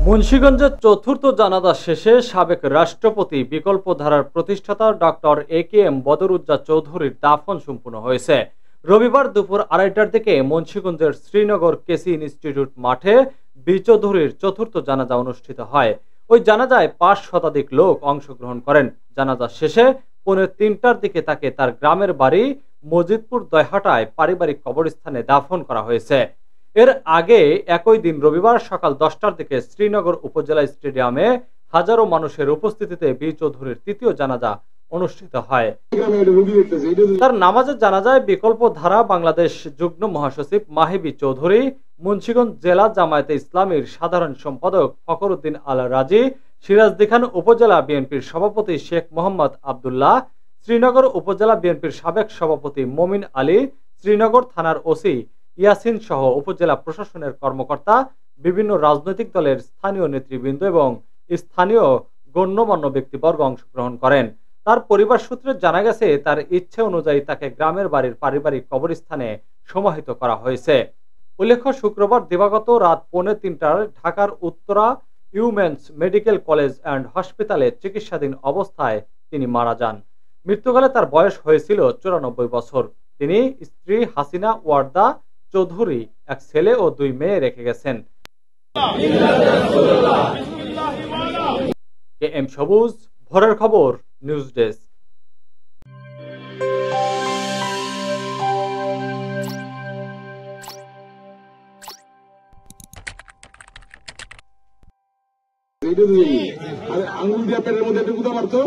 মুন্সিগঞ্জের চতুর্থ জানাজা শেষে সাবেক রাষ্ট্রপতি বিকল্পধারার প্রতিষ্ঠাতা ডক্টর এ.কে.এম. বদরুজ্জামান চৌধুরীর দাফন সম্পন্ন হয়েছে। রবিবার দুপুর 2:30টার দিকে মুন্সিগঞ্জের শ্রীনগর কেসি ইনস্টিটিউট মাঠে বি চৌধুরীর চতুর্থ জানাজা অনুষ্ঠিত হয়। ওই জানাজায় 5 শতাধিক লোক অংশগ্রহণ করেন। জানাজা শেষে 3:45টার দিকে তাকে তার গ্রামের বাড়ি মজিদপুর দয়হাটায় পারিবারিক কবরস্থানে দাফন করা হয়েছে। এর আগে একই দিন রবিবার সকাল 10টার দিকে শ্রীনগর উপজেলা স্টেডিয়ামে হাজারো মানুষের উপস্থিতিতে বি চৌধুরীর তৃতীয় জানাজা অনুষ্ঠিত হয়। তার নামাজের জানাজায় বিকল্প ধারা বাংলাদেশ যুগ্ম মহাসচিব মাহিবি চৌধুরী, মুন্সিগঞ্জ জেলা জামায়াতে ইসলামীর সাধারণ সম্পাদক ফখরুদ্দিন আল রাজি, সিরাজদিখান উপজেলা বিএনপির সভাপতি শেখ মোহাম্মদ আবদুল্লাহ, শ্রীনগর উপজেলা বিএনপির সাবেক সভাপতি মমিন আলী, শ্রীনগর থানার ওসি ইয়াসিন সহ উপজেলা প্রশাসনের কর্মকর্তা, বিভিন্ন রাজনৈতিক দলের স্থানীয় নেতৃবৃন্দ এবং স্থানীয় গণ্যমান্য ব্যক্তিবর্গ অংশগ্রহণ করেন। তার পরিবার সূত্রে জানা গেছে, তার ইচ্ছে অনুযায়ী তাকে গ্রামের বাড়ির পারিবারিক কবরস্থানে সমাহিত করা হয়েছে। উল্লেখ্য, শুক্রবার দিবাগত রাত 2:45টায় ঢাকার Uttara women's medical college and হসপিটালে চিকিৎসাধীন অবস্থায় তিনি মারা যান। মৃত্যুকালে তার বয়স হয়েছিল 94 বছর। তিনি স্ত্রী হাসিনা ওয়ার্দা চৌধুরী, এক ছেলে ও 2 মেয়ে রেখে গেছেন। কে.এম. সবুজ, ভোরের খবর, নিউজ ডেস্ক। আঙুল দিয়ে পেটের মধ্যে ঢুকুতে পারতো।